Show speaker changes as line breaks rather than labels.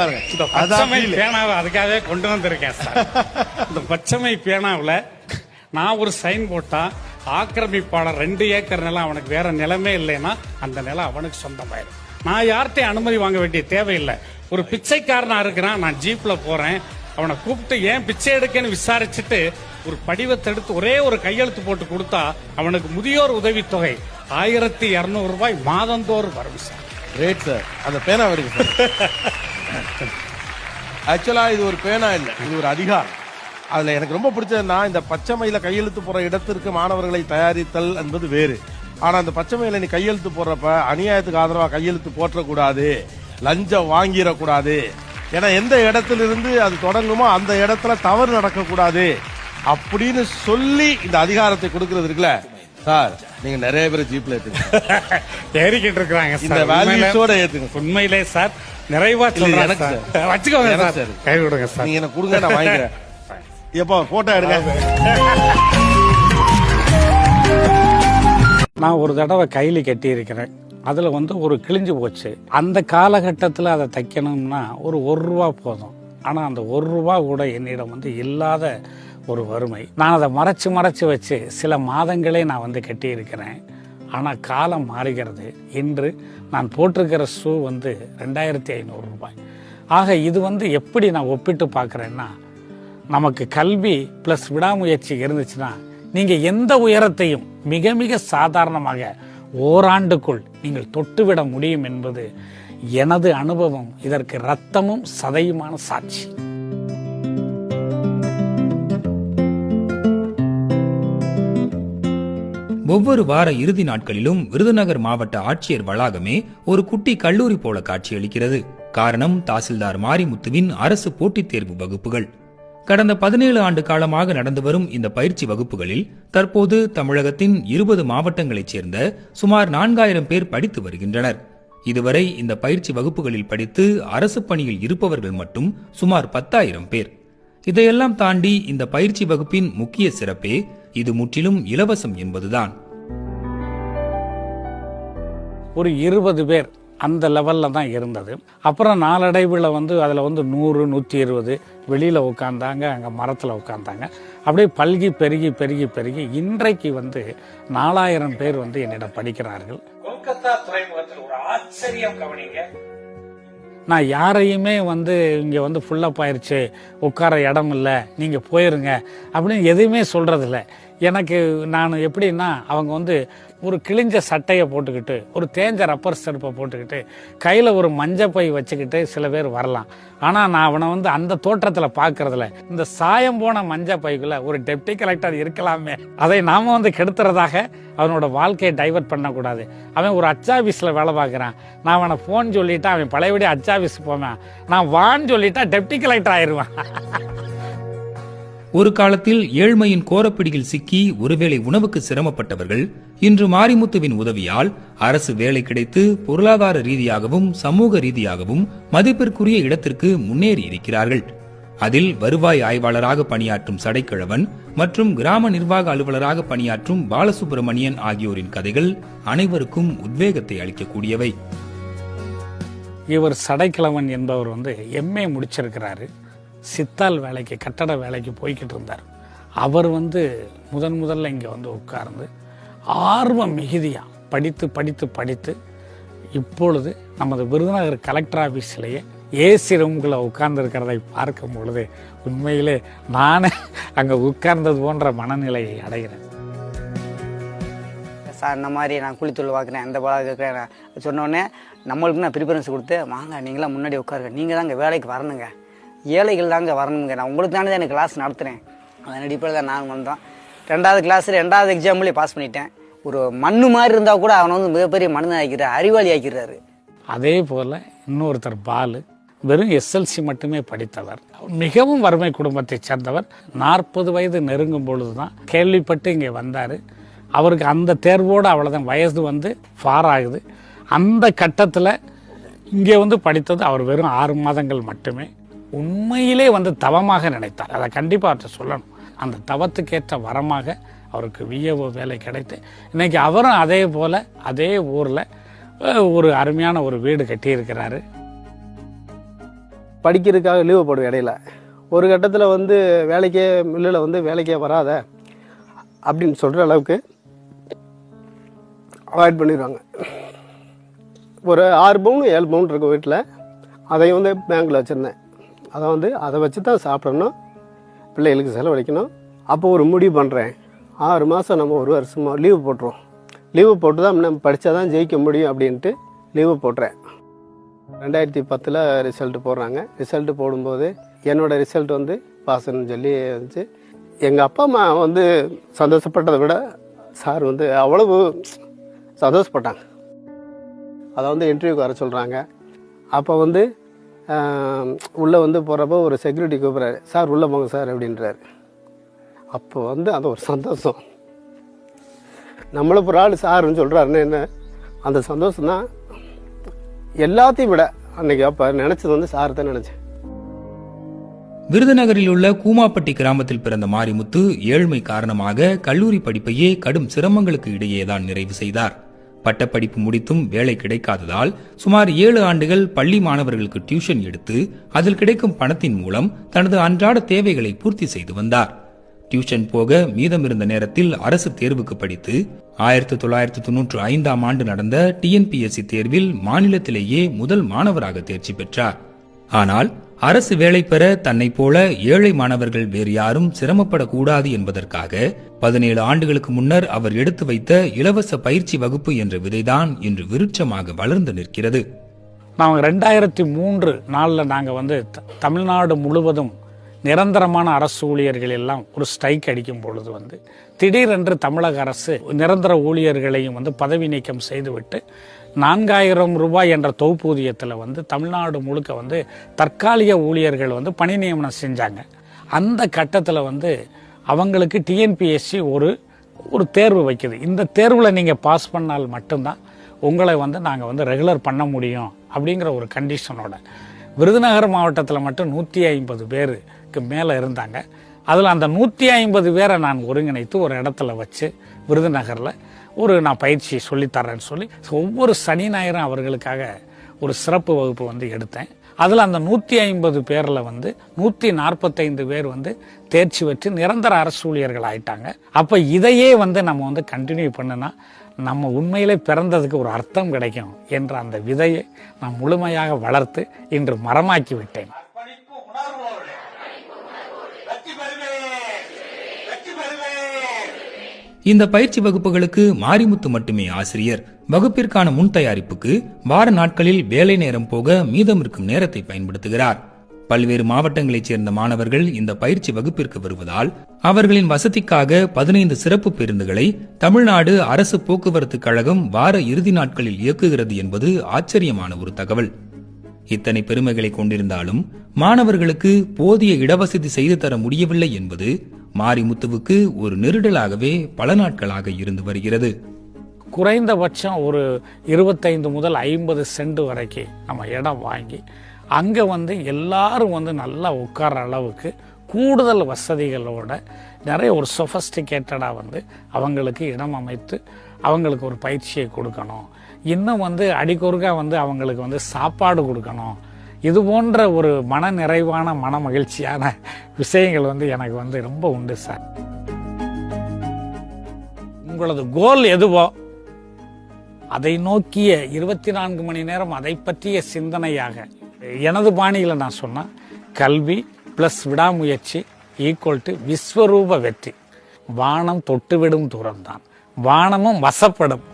இந்த பச்சைமை பேனாவை அதுக்காகவே கொண்டு வந்திருக்கேன் சார். இந்த பச்சைமை பேனாவில் நான் ஒரு சைன் போட்டா ஆக்கிரமிப்பாளர் 2 ஏக்கர் நிலம் அவனுக்கு வேற நிலமே இல்லைன்னா அந்த நிலம் அவனுக்கு சொந்தமாயிடும். நான் யார்கிட்டையும் அனுமதி வாங்க வேண்டிய தேவையில்லை. ஒரு பிச்சைக்காரனா இருக்கிறான், நான் ஜீப்ல போறேன், அவனை கூப்பிட்டு ஏன் பிச்சை எடுக்கன்னு விசாரிச்சுட்டு ஒரு படிவத்தை எடுத்து ஒரே ஒரு கையெழுத்து போட்டு கொடுத்தா அவனுக்கு முதியோர் உதவித்தொகை 1200 ரூபாய் மாதந்தோறும் வரும் சார்.
ரேட் சார், அந்த பேனா வருது சார். ஆக்சுவலா இது ஒரு பேனா இல்லை, இது ஒரு அதிகாரம். அதுல எனக்கு ரொம்ப பிடிச்சதுன்னா, இந்த பச்சைமையில கையெழுத்து போற இடத்திற்கு மாணவர்களை தயாரித்தல் என்பது வேறு. ஆனா அந்த பச்சைமையில நீ கையெழுத்து போடுறப்ப அநியாயத்துக்கு ஆதரவா கையெழுத்து போற்றக்கூடாது, லஞ்சம் வாங்கிடக்கூடாது, ஏன்னா எந்த இடத்திலிருந்து அது தொடங்குமோ அந்த இடத்துல தவறு நடக்கக்கூடாது அப்படின்னு சொல்லி இந்த அதிகாரத்தை கொடுக்கறது இருக்குல்ல சார். நீங்க நிறைய பேர் ஜீப்ல
ஏறிக்கிட்டு இருக்காங்க.
இந்த வேல்யூஸோட ஏத்துங்க.
உண்மையிலே சார் நிறைவா சொல்றேன் சார். வச்சுக்கோங்க சார், கை கொடுங்க சார்.
நீங்க எனக்கு கொடுங்க, நான் வாங்கிக்கிறேன். எப்போ போட்டோ எடுங்க.
நான் ஒரு தடவை கைலி கட்டி இருக்கிறேன். அதுல ஒரு கிழிஞ்சு போச்சு. அந்த காலகட்டத்தில் அதை தைக்கணும்னா ஒரு ரூபா போதும். ஆனா அந்த ரூபா கூட என்னிடம் இல்லாத ஒரு வறுமை. நான் அதை மறைச்சு வச்சு சில மாதங்களே நான் கட்டி இருக்கிறேன். ஆனா காலம் மாறுகிறது. இன்று நான் போட்டிருக்கிற ஷூ 2500 ரூபாய். ஆக இது எப்படி நான் ஒப்பிட்டு பார்க்குறேன்னா, நமக்கு கல்வி பிளஸ் விடாமுயற்சி இருந்துச்சுன்னா நீங்க எந்த உயரத்தையும் மிக மிக சாதாரணமாக ஓராண்டுக்குள் நீங்கள் தொட்டுவிட முடியும் என்பது எனது அனுபவம். இதற்கு ரத்தமும் சதையுமான சாட்சி.
ஒவ்வொரு வார இறுதி நாட்களிலும் விருதுநகர் மாவட்ட ஆட்சியர் வளாகமே ஒரு குட்டி கல்லூரி போல காட்சியளிக்கிறது. காரணம், தாசில்தார் மாரிமுத்துவின் அரசு போட்டித் தேர்வு வகுப்புகள். கடந்த 17 ஆண்டு காலமாக நடந்து வரும் இந்த பயிற்சி வகுப்புகளில் தற்போது தமிழகத்தின் 20 மாவட்டங்களைச் சேர்ந்த சுமார் 4000 பேர் படித்து வருகின்றனர். இதுவரை இந்த பயிற்சி வகுப்புகளில் படித்து அரசு பணியில் இருப்பவர்கள் மட்டும் சுமார் 10,000 பேர். இதையெல்லாம் தாண்டி இந்த பயிற்சி வகுப்பின் முக்கிய சிறப்பே இது முற்றிலும் இலவசம் என்பதுதான்.
ஒரு 20 பேர் அந்த லெவல்ல தான் இருந்தது. அப்புறம் நாளடைவில் அதில் 100, 120 வெளியில உட்கார்ந்தாங்க, அங்கே மரத்தில் உட்கார்ந்தாங்க. அப்படியே பல்கி பெருகி பெருகி பெருகி இன்றைக்கு 4000 பேர் என்னிடம் படிக்கிறார்கள். கொல்கத்தா துறைமுகத்தில் ஒரு ஆச்சரியம் கவனிங்க. நான் யாரையுமே இங்கே ஃபுல்லப் ஆயிருச்சு, உட்கார இடம் இல்லை, நீங்கள் போயிருங்க அப்படின்னு எதுவுமே சொல்கிறதில்ல. எனக்கு நான் எப்படின்னா, அவங்க ஒரு கிழிஞ்ச சட்டையை போட்டுக்கிட்டு, ஒரு தேஞ்ச ரப்பர் செருப்பை போட்டுக்கிட்டு, கையில் ஒரு மஞ்சப்பை வச்சுக்கிட்டு சில பேர் வரலாம். ஆனால் நான் அவனை அந்த தோற்றத்தில் பார்க்கறதில்ல. இந்த சாயம் போன மஞ்சப்பைக்குள்ள ஒரு டெப்டி கலெக்டர் இருக்கலாமே, அதை நாம கெடுத்துறதாக அவனோட வாழ்க்கையை டைவர்ட் பண்ணக்கூடாது. அவன் ஒரு அச்சாபீஸில் வேலை பார்க்குறான், நான் அவனை ஃபோன் சொல்லிட்டா அவன் பழையபடி அச்சாபீஸ் போவேன், நான் வான்னு சொல்லிட்டா டெப்டி கலெக்டர் ஆயிடுவான்.
ஒரு காலத்தில் ஏழ்மையின் கோரப்பிடியில் சிக்கி ஒருவேளை உணவுக்கு சிரமப்பட்டவர்கள் இன்று மாரிமுத்துவின் உதவியால் அரசு வேலை கிடைத்து பொருளாதார ரீதியாகவும் சமூக ரீதியாகவும் மதிப்பிற்குரிய இடத்திற்கு முன்னேறி இருக்கிறார்கள். அதில் வருவாய் ஆய்வாளராக பணியாற்றும் சடைக்கிழவன் மற்றும் கிராம நிர்வாக அலுவலராக பணியாற்றும் பாலசுப்பிரமணியன் ஆகியோரின் கதைகள் அனைவருக்கும் உத்வேகத்தை அளிக்கக்கூடியவை.
இவர் சடைக்கிழவன் என்பவர் MA முடிச்சிருக்கிறாரு. சித்தால் வேலைக்கு, கட்டட வேலைக்கு போய்கிட்டு இருந்தார். அவர் முதல்ல இங்கே உட்கார்ந்து ஆர்வம் மிகுதியாக படித்து படித்து படித்து இப்பொழுது நமது விருதுநகர் கலெக்டர் ஆஃபீஸிலேயே ஏசி ரூம்குள்ளே உட்கார்ந்து இருக்கிறதை பார்க்கும் பொழுது உண்மையிலே நானே அங்கே உட்கார்ந்தது போன்ற மனநிலையை அடைகிறேன்.
சார், இந்த மாதிரி நான் குளித்தொழில் பார்க்குறேன், அந்த பாலாக இருக்கிறேன் சொன்னோடனே நம்மளுக்கு நான் ப்ரிஃபரன்ஸ் கொடுத்து, வாங்க நீங்களாம் முன்னாடி உட்காருங்க, நீங்கள் தான் இங்கே வேலைக்கு வரணுங்க, ஏழைகள் தாங்க வரணுங்க, நான் உங்களுக்கு தானே தான் எனக்கு கிளாஸ் நடத்துகிறேன். அதன் அடிப்படையில் தான் நான் வந்தோம். 2வது கிளாஸில் 2வது எக்ஸாம்லேயே பாஸ் பண்ணிட்டேன். ஒரு மண்ணு மாதிரி இருந்தால் கூட அவனை மிகப்பெரிய மனிதன் ஆக்கிறார், அறிவாளி ஆக்கிறாரு.
அதே போல் இன்னொருத்தர் பாலு வெறும் SLC மட்டுமே படித்தவர், மிகவும் வறுமை குடும்பத்தை சேர்ந்தவர். 40 வயது நெருங்கும் பொழுது தான் கேள்விப்பட்டு இங்கே வந்தார். அவருக்கு அந்த தேர்வோடு அவ்வளோதான், வயது ஃபார் ஆகுது. அந்த கட்டத்தில் இங்கே படித்தது அவர் வெறும் 6 மாதங்கள் மட்டுமே. உண்மையிலே தவமாக நினைத்தார். அதை கண்டிப்பாக அவர்கிட்ட சொல்லணும். அந்த தவத்துக்கேற்ற வரமாக அவருக்கு VAO வேலை கிடைத்து இன்னைக்கு அவரும் அதே போல் அதே ஊரில் ஒரு அருமையான ஒரு வீடு கட்டியிருக்கிறாரு.
படிக்கிறதுக்காக லீவு போடுவேன் இடையில. ஒரு கட்டத்தில் வந்து வேலைக்கே மில்லில் வந்து வேலைக்கே வராத அப்படின்னு சொல்கிற அளவுக்கு அவாய்ட் பண்ணிடுவாங்க. ஒரு 6 பவுன் 7 பவுன் இருக்கும் வீட்டில், அதையும் வந்து பேங்க்கில் வச்சுருந்தேன். அதை வச்சு தான் சாப்பிடணும், பிள்ளைகளுக்கு செலவழிக்கணும். அப்போ ஒரு முடிவு பண்ணுறேன், 6 மாதம் நம்ம 1 வருஷமாக லீவு போட்டுருவோம். லீவு போட்டு தான் நம்ம படித்தா தான் ஜெயிக்க முடியும் அப்படின்ட்டு லீவு போட்டுறேன். 2010 ரிசல்ட்டு போடுறாங்க. ரிசல்ட்டு போடும்போது என்னோடய ரிசல்ட் வந்து பாஸ்ன்னு சொல்லி வந்துச்சு. எங்கள் அப்பா அம்மா வந்து சந்தோஷப்பட்டதை விட சார் வந்து அவ்வளவு சந்தோஷப்பட்டாங்க. அதை வந்து இன்டர்வியூக்கு வர சொல்கிறாங்க. அப்போ வந்து உள்ளே வந்து போகிறப்போ ஒரு செக்யூரிட்டி கூப்பிட்றாரு, சார் உள்ளே போங்க சார் அப்படின்றாரு. அப்போ வந்து அது ஒரு சந்தோஷம். நம்மளை ஒரு ஆள் சாருன்னு சொல்கிறாருன்னு என்ன, அந்த சந்தோஷம் தான் எல்லாத்தையும் விட. அன்னைக்கு அப்போ நினச்சது வந்து சார் தான் நினச்சேன்.
விருதுநகரில் உள்ள கூமாப்பட்டி கிராமத்தில் பிறந்த மாரிமுத்து ஏழ்மை காரணமாக கல்லூரி படிப்பையே கடும் சிரமங்களுக்கு இடையேதான் நிறைவு செய்தார். பட்டப்படிப்பு முடித்தும் வேலை கிடைக்காததால் சுமார் 7 ஆண்டுகள் பள்ளி மாணவர்களுக்கு டியூஷன் எடுத்து அதில் கிடைக்கும் பணத்தின் மூலம் தனது அன்றாட தேவைகளை பூர்த்தி செய்து வந்தார். டியூஷன் போக மீதமிருந்த நேரத்தில் அரசு தேர்வுக்கு படித்து 1995ஆம் ஆண்டு நடந்த TNPSC தேர்வில் மாநிலத்திலேயே முதல் மாணவராக தேர்ச்சி பெற்றார். ஆனால் அரசு வேலை பெற தன்னை போல ஏழை மாணவர்கள் வேறு யாரும் சிரமப்படக்கூடாது என்பதற்காக 17 ஆண்டுகளுக்கு முன்னர் அவர் எடுத்து வைத்த இலவச பயிற்சி வகுப்பு என்ற விதைதான் இன்று விருட்சமாக வளர்ந்து நிற்கிறது.
நாங்கள் 2003 நாங்கள் வந்து தமிழ்நாடு முழுவதும் நிரந்தரமான அரசு ஊழியர்கள் எல்லாம் ஒரு ஸ்ட்ரைக் அடிக்கும் பொழுது வந்து திடீரென்று தமிழக அரசு நிரந்தர ஊழியர்களையும் வந்து பதவி நீக்கம் செய்துவிட்டு 4000 ரூபாய் என்ற தொகுப்பூதியத்தில் வந்து தமிழ்நாடு முழுக்க வந்து தற்காலிக ஊழியர்கள் வந்து பணி நியமனம் செஞ்சாங்க. அந்த கட்டத்தில் வந்து அவங்களுக்கு TNPSC ஒரு தேர்வு வைக்குது. இந்த தேர்வில் நீங்கள் பாஸ் பண்ணால் மட்டும்தான் உங்களை வந்து நாங்கள் வந்து ரெகுலர் பண்ண முடியும் அப்படிங்கிற ஒரு கண்டிஷனோட விருதுநகர் மாவட்டத்தில் மட்டும் 150 பேருக்கு மேலே இருந்தாங்க. அதில் அந்த 150 பேரை நான் ஒருங்கிணைத்து ஒரு இடத்துல வச்சு விருதுநகரில் நான் பயிற்சி சொல்லித்தரேன்னு சொல்லி ஒவ்வொரு சனி ஞாயிறும் அவர்களுக்காக ஒரு சிறப்பு வகுப்பு வந்து எடுத்தேன். அதில் அந்த 150 பேரில் வந்து 145 பேர் வந்து தேர்ச்சி பெற்று நிரந்தர அரசு ஊழியர்கள் ஆயிட்டாங்க. அப்போ இதையே வந்து நம்ம வந்து கண்டினியூ பண்ணுனா நம்ம உண்மையிலே பிறந்ததுக்கு ஒரு அர்த்தம் கிடைக்கும் என்ற அந்த விதையை நான் முழுமையாக வளர்த்து இன்று மரமாக்கி விட்டேன்.
இந்த பயிற்சி வகுப்புகளுக்கு மாரிமுத்து மட்டுமே ஆசிரியர். வகுப்பிற்கான முன் தயாரிப்புக்கு வார நாட்களில் வேலை நேரம் போக மீதம் இருக்கும் நேரத்தை பயன்படுத்துகிறார். பல்வேறு மாவட்டங்களைச் சேர்ந்த மாணவர்கள் இந்த பயிற்சி வகுப்பிற்கு வருவதால் அவர்களின் வசதிக்காக 15 சிறப்பு பேருந்துகளை தமிழ்நாடு அரசு போக்குவரத்து கழகம் வார இறுதி நாட்களில் இயக்குகிறது என்பது ஆச்சரியமான ஒரு தகவல். இத்தனை பெருமைகளை கொண்டிருந்தாலும் மாணவர்களுக்கு போதிய இடவசதி செய்து தர முடியவில்லை என்பது மாரிமுத்துவுக்கு ஒரு நெருடலாகவே பல நாட்களாக இருந்து வருகிறது.
குறைந்தபட்சம் ஒரு 25 முதல் 50 சென்ட் வரைக்கும் நம்ம இடம் வாங்கி அங்கே வந்து எல்லாரும் வந்து நல்லா உட்கார்ற அளவுக்கு கூடுதல் வசதிகளோட நிறைய ஒரு சொஃபஸ்டிகேட்டடாக வந்து அவங்களுக்கு இடம் அமைத்து அவங்களுக்கு ஒரு பயிற்சியை கொடுக்கணும். இன்னும் வந்து அடிக்கொருக்கா வந்து அவங்களுக்கு வந்து சாப்பாடு கொடுக்கணும். இது போன்ற ஒரு மன நிறைவான மன மகிழ்ச்சியான விஷயங்கள் வந்து எனக்கு வந்து ரொம்ப உண்டு சார். உங்களது கோல் எதுவோ அதை நோக்கிய 24 மணி நேரம் அதை பற்றிய சிந்தனையாக எனது பாணியில் நான் சொன்னேன், கல்வி பிளஸ் விடாமுயற்சி ஈக்குவல் டு விஸ்வரூப வெற்றி. வானம் தொட்டுவிடும் தூரம்தான், வானமும் வசப்படும்.